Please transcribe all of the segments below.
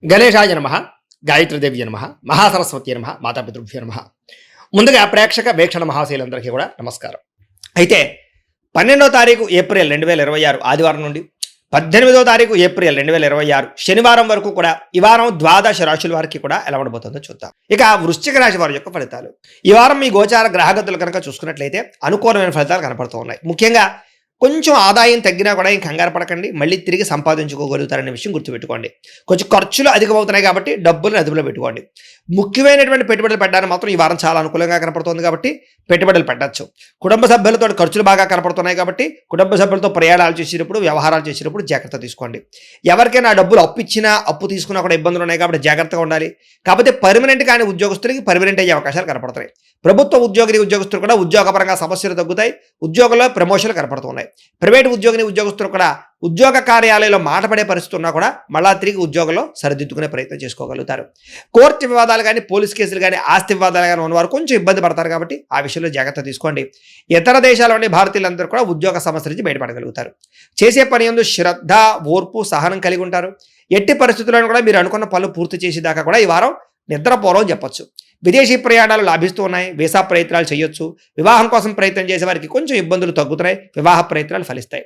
గణేశాయ నమః, గాయత్రీదేవి నమః, మహాసరస్వతి నమః, మాతాపితృభ్యో నమః. ముందుగా ప్రేక్షక వీక్షణ మహాశైలందరికీ కూడా నమస్కారం. అయితే 12వ తారీఖు ఏప్రిల్ 2026 ఆదివారం నుండి 18వ తారీఖు ఏప్రిల్ 2026 శనివారం వరకు కూడా ఈ వారం ద్వాదశ రాశుల వారికి కూడా ఎలా ఉండబోతుందో చూద్దాం. ఇక వృశ్చిక రాశి వారి యొక్క ఫలితాలు. ఈ వారం మీ గోచార గ్రహగతులు కనుక చూసుకున్నట్లయితే అనుకూలమైన ఫలితాలు కనపడుతూ ఉన్నాయి. ముఖ్యంగా కొంచెం ఆదాయం తగ్గినా కూడా ఏం కంగారు పడకండి, మళ్ళీ తిరిగి సంపాదించుకోగలుగుతారనే విషయం గుర్తుపెట్టుకోండి. కొంచెం ఖర్చులు అధికమవుతున్నాయి కాబట్టి డబ్బులను అదుపులో పెట్టుకోండి. ముఖ్యమైనటువంటి పెట్టుబడులు పెట్టడానికి మాత్రం ఈ వారం చాలా అనుకూలంగా కనపడుతుంది కాబట్టి పెట్టుబడులు పెట్టచ్చు. కుటుంబ సభ్యులతో ఖర్చులు బాగా కనపడుతున్నాయి కాబట్టి కుటుంబ సభ్యులతో ప్రయాణాలు చేసేటప్పుడు, వ్యవహారాలు చేసేటప్పుడు జాగ్రత్త తీసుకోండి. ఎవరికైనా డబ్బులు అప్పు ఇచ్చినా అప్పు తీసుకున్నా కూడా ఇబ్బందులు ఉన్నాయి కాబట్టి జాగ్రత్తగా ఉండాలి. కాకపోతే పర్మనెంట్ కానీ ఉద్యోగస్తులకి పర్మనెంట్ అయ్యే అవకాశాలు కనపడుతున్నాయి. ప్రభుత్వ ఉద్యోగస్తులు కూడా ఉద్యోగపరంగా సమస్యలు తగ్గుతాయి. ఉద్యోగంలో ప్రమోషన్లు కనపడుతున్నాయి. ప్రైవేట్ ఉద్యోగస్తులు కూడా ఉద్యోగ కార్యాలయంలో మాట పడే పరిస్థితి ఉన్నా కూడా మళ్ళా తిరిగి ఉద్యోగంలో సరిదిద్దుకునే ప్రయత్నం చేసుకోగలుగుతారు. కోర్టు వివాదాలు కానీ, పోలీస్ కేసులు కానీ, ఆస్తి వివాదాలు కానీ ఉన్నవారు కొంచెం ఇబ్బంది పడతారు కాబట్టి ఆ విషయంలో జాగ్రత్త తీసుకోండి. ఇతర దేశాల్లోని భారతీయులందరూ కూడా ఉద్యోగ సమస్యల నుంచి బయటపడగలుగుతారు. చేసే పని యందు శ్రద్ధ, ఓర్పు, సహనం కలిగి ఉంటారు. ఎట్టి పరిస్థితుల్లోనూ కూడా మీరు అనుకున్న పనులు పూర్తి చేసేదాకా కూడా ఈ వారం నిద్రపోవడం చెప్పొచ్చు. విదేశీ ప్రయాణాలు లాభిస్తూ ఉన్నాయి. వీసా ప్రయత్నాలు చేయొచ్చు. వివాహం కోసం ప్రయత్నం చేసే వారికి కొంచెం ఇబ్బందులు తగ్గుతున్నాయి. వివాహ ప్రయత్నాలు ఫలిస్తాయి.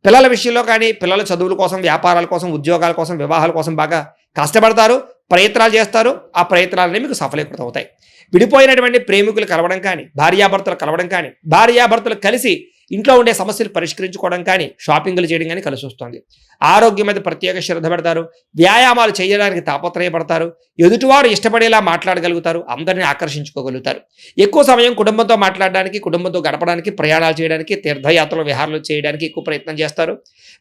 పిల్లల విషయంలో కానీ, పిల్లల చదువుల కోసం, వ్యాపారాల కోసం, ఉద్యోగాల కోసం, వివాహాల కోసం బాగా కష్టపడతారు, ప్రయత్నాలు చేస్తారు. ఆ ప్రయత్నాలన్నీ మీకు సఫలీకృతం అవుతాయి. విడిపోయినటువంటి ప్రేమికులు కలవడం కానీ, భార్యాభర్తలు కలవడం కానీ, భార్యాభర్తలు కలిసి ఇంట్లో ఉండే సమస్యలు పరిష్కరించుకోవడం కానీ, షాపింగ్లు చేయడం కానీ కలిసి వస్తుంది. ఆరోగ్యం మీద ప్రత్యేక శ్రద్ధ పెడతారు. వ్యాయామాలు చేయడానికి తాపత్రయపడతారు. ఎదుటివారు ఇష్టపడేలా మాట్లాడగలుగుతారు. అందరినీ ఆకర్షించుకోగలుగుతారు. ఎక్కువ సమయం కుటుంబంతో మాట్లాడడానికి, కుటుంబంతో గడపడానికి, ప్రయాణాలు చేయడానికి, తీర్థయాత్రలు, విహారాలు చేయడానికి ఎక్కువ ప్రయత్నం చేస్తారు.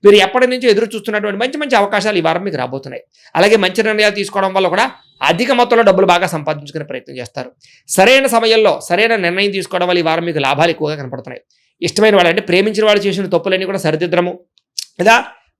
మీరు ఎప్పటి నుంచో ఎదురు చూస్తున్నటువంటి మంచి మంచి అవకాశాలు ఈ వారం మీకు రాబోతున్నాయి. అలాగే మంచి నిర్ణయాలు తీసుకోవడం వల్ల కూడా అధిక మొత్తంలో డబ్బులు బాగా సంపాదించుకునే ప్రయత్నం చేస్తారు. సరైన సమయంలో సరైన నిర్ణయం తీసుకోవడం వల్ల ఈ వారం మీకు లాభాలు ఎక్కువగా కనపడుతున్నాయి. ఇష్టమైన వాళ్ళు అంటే ప్రేమించిన వాళ్ళు చేసిన తప్పులన్నీ కూడా సరిదిద్దడము, లేదా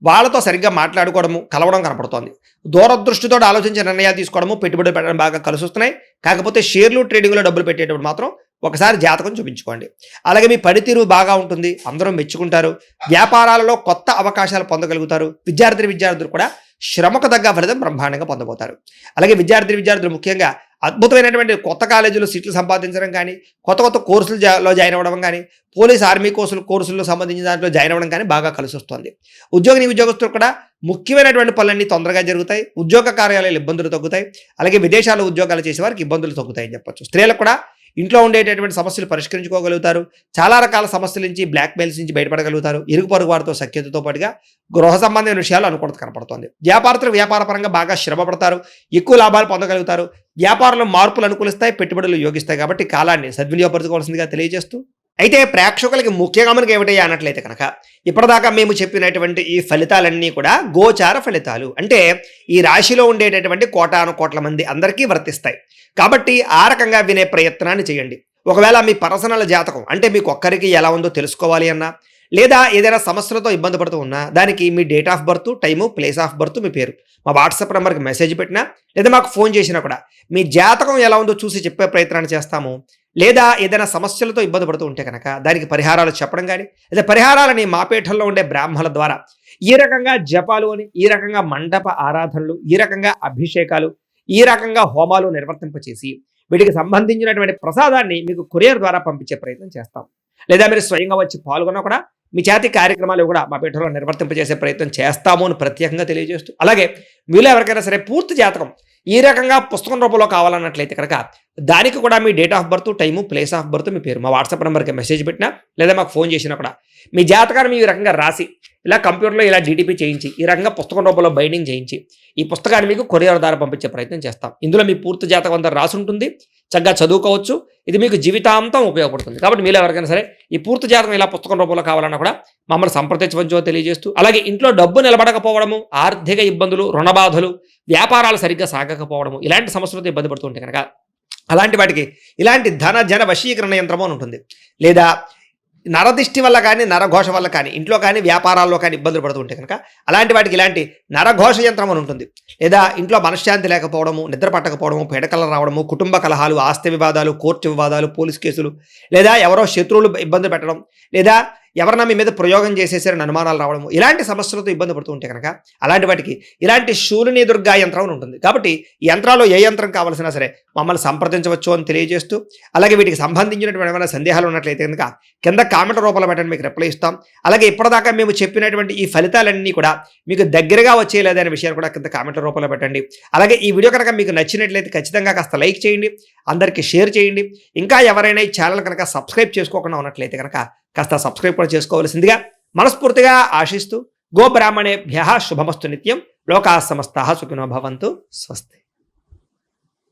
వాళ్ళతో సరిగ్గా మాట్లాడుకోవడము, కలవడం కనపడుతోంది. దూరదృష్టితో ఆలోచించే నిర్ణయాలు తీసుకోవడము, పెట్టుబడులు పెట్టడం బాగా కలిసి వస్తున్నాయి. కాకపోతే షేర్లు, ట్రేడింగ్లో డబ్బులు పెట్టేటప్పుడు మాత్రం ఒకసారి జాతకం చూపించుకోండి. అలాగే మీ పనితీరు బాగా ఉంటుంది. అందరూ మెచ్చుకుంటారు. వ్యాపారాలలో కొత్త అవకాశాలు పొందగలుగుతారు. విద్యార్థులు కూడా శ్రమకు తగ్గ ఫలితం బ్రహ్మాండంగా పొందబోతారు. అలాగే విద్యార్థులు ముఖ్యంగా అద్భుతమైనటువంటి కొత్త కాలేజీలో సీట్లు సంపాదించడం కానీ, కొత్త కోర్సులలో జాయిన్ అవ్వడం కానీ, పోలీస్, ఆర్మీ కోర్సుల్లో సంబంధించిన దాంట్లో జాయిన్ అవ్వడం కానీ బాగా కలిసి వస్తుంది. ఉద్యోగస్తులు కూడా ముఖ్యమైనటువంటి పనులన్నీ తొందరగా జరుగుతాయి. ఉద్యోగ కార్యాలయాలు ఇబ్బందులు తగ్గుతాయి. అలాగే విదేశాల్లో ఉద్యోగాలు చేసే వారికి ఇబ్బందులు తగ్గుతాయని చెప్పొచ్చు. స్త్రీలకు కూడా ఇంట్లో ఉండేటటువంటి సమస్యలు పరిష్కరించుకోగలుగుతారు. చాలా రకాల సమస్యల నుంచి, బ్లాక్మెయిల్స్ నుంచి బయటపడగలుగుతారు. ఇరుగు పొరుగు వారితో సఖ్యతతో పాటుగా గృహ సంబంధమైన విషయాలు అనుకూలత కనపడుతుంది. వ్యాపారపరంగా బాగా శ్రమ పడతారు. ఎక్కువ లాభాలు పొందగలుగుతారు. వ్యాపారంలో మార్పులు అనుకూలిస్తాయి, పెట్టుబడులు యోగిస్తాయి. కాబట్టి కాలాన్ని సద్వినియోగపరచుకోవాల్సిందిగా తెలియజేస్తూ, అయితే ప్రేక్షకులకి ముఖ్యంగా మనకి ఏమిటయ్యా అన్నట్లయితే కనుక ఇప్పటిదాకా మేము చెప్పినటువంటి ఈ ఫలితాలన్నీ కూడా గోచార ఫలితాలు, అంటే ఈ రాశిలో ఉండేటటువంటి కోటాను కోట్ల మంది అందరికీ వర్తిస్తాయి. కాబట్టి ఆ రకంగా వినే ప్రయత్నాన్ని చేయండి. ఒకవేళ మీ పర్సనల్ జాతకం అంటే మీకు ఒక్కరికి ఎలా ఉందో తెలుసుకోవాలి అన్నా, లేదా ఏదైనా సమస్యలతో ఇబ్బంది పడుతూ ఉన్నా, దానికి మీ date of birth, time, place of birth, మీ పేరు మా వాట్సాప్ నెంబర్కి మెసేజ్ పెట్టినా, లేదా మాకు ఫోన్ చేసినా కూడా మీ జాతకం ఎలా ఉందో చూసి చెప్పే ప్రయత్నాన్ని చేస్తాము. లేదా ఏదైనా సమస్యలతో ఇబ్బంది పడుతూ ఉంటే కనుక దానికి పరిహారాలు చెప్పడం కానీ, లేదా పరిహారాలని మా పీఠంలో ఉండే బ్రాహ్మణుల ద్వారా ఈ రకంగా జపాలు అని, ఈ రకంగా మండప ఆరాధనలు, ఈ రకంగా అభిషేకాలు, ఈ రకంగా హోమాలు నిర్వర్తింపచేసి వీటికి సంబంధించినటువంటి ప్రసాదాన్ని మీకు కొరియర్ ద్వారా పంపించే ప్రయత్నం చేస్తాం. లేదా మీరు స్వయంగా వచ్చి పాల్గొన్నా కూడా మీ చేతి కార్యక్రమాలు కూడా మా పీఠంలో నిర్వర్తింపజేసే ప్రయత్నం చేస్తాము అని ప్రత్యేకంగా తెలియజేస్తూ, అలాగే మీలో ఎవరికైనా సరే పూర్తి జాతకం ఈ రకంగా పుస్తకం రూపంలో కావాలన్నట్లయితే కనుక దానికి కూడా మీ date of birth, time, place of birth, మీ పేరు మా వాట్సాప్ నెంబర్కి మెసేజ్ పెట్టినా, లేదా మాకు ఫోన్ చేసినా కూడా మీ జాతకాన్ని ఈ రకంగా రాసి ఇలా కంప్యూటర్లో ఇలా డీటీపీ చేయించి ఈ రకంగా పుస్తకం రూపంలో బైండింగ్ చేయించి ఈ పుస్తకాన్ని మీకు కొరియర్ ద్వారా పంపించే ప్రయత్నం చేస్తాం. ఇందులో మీ పూర్తి జాతకం అంతా రాసి ఉంటుంది. చక్కగా చదువుకోవచ్చు. ఇది మీకు జీవితాంతం ఉపయోగపడుతుంది. కాబట్టి మీరు ఎవరికైనా సరే ఈ పూర్తి జాతకం ఇలా పుస్తకం రూపంలో కావాలన్నా కూడా మమ్మల్ని సంప్రదించవచ్చో తెలియజేస్తూ, అలాగే ఇంట్లో డబ్బు నిలబడకపోవడము, ఆర్థిక ఇబ్బందులు, రుణబాధలు, వ్యాపారాలు సరిగ్గా సాగకపోవడము, ఇలాంటి సమస్యలతో ఇబ్బంది పడుతుంటే కనుక అలాంటి వాటికి ఇలాంటి జన వశీకరణ యంత్రము అని ఉంటుంది. లేదా నరదిష్టి వల్ల కానీ, నరఘోష వల్ల కానీ, ఇంట్లో కానీ, వ్యాపారాల్లో కానీ ఇబ్బందులు పడుతూ ఉంటే కనుక అలాంటి వాటికి ఇలాంటి నరఘోష యంత్రం అని ఉంటుంది. లేదా ఇంట్లో మనశ్శాంతి లేకపోవడము, నిద్ర పట్టకపోవడము, పీడకలు రావడము, కుటుంబ కలహాలు, ఆస్తి వివాదాలు, కోర్టు వివాదాలు, పోలీస్ కేసులు, లేదా ఎవరో శత్రువులు ఇబ్బంది పెట్టడం, లేదా ఎవరన్నా మీ మీద ప్రయోగం చేసేసారని అనుమానాలు రావడము, ఇలాంటి సమస్యలతో ఇబ్బంది పడుతూ ఉంటే కనుక అలాంటి వాటికి ఇలాంటి శూలిని దుర్గా యంత్రం అని ఉంటుంది. కాబట్టి ఈ యంత్రాల్లో ఏ యంత్రం కావాల్సినా సరే మమ్మల్ని సంప్రదించవచ్చు అని తెలియజేస్తూ, అలాగే వీటికి సంబంధించినటువంటి ఏమైనా సందేహాలు ఉన్నట్లయితే కనుక కింద కామెంట్ రూపంలో పెట్టండి, మీకు రిప్లై ఇస్తాం. అలాగే ఇప్పటిదాకా మేము చెప్పినటువంటి ఈ ఫలితాలన్నీ కూడా మీకు దగ్గరగా వచ్చేయలేదనే అనే విషయాన్ని కూడా కింద కామెంట్ రూపంలో పెట్టండి. అలాగే ఈ వీడియో కనుక మీకు నచ్చినట్లయితే ఖచ్చితంగా కాస్త లైక్ చేయండి, అందరికీ షేర్ చేయండి. ఇంకా ఎవరైనా ఈ ఛానల్ కనుక సబ్స్క్రైబ్ చేసుకోకుండా ఉన్నట్లయితే కనుక కాస్త సబ్స్క్రైబ్ కూడా చేసుకోవాల్సిందిగా మనస్ఫూర్తిగా ఆశిస్తూ, గోబ్రాహ్మణేభ్యః శుభమస్తు నిత్యం, లోకాః సమస్తాః సుఖినో భవంతు. స్వస్తి.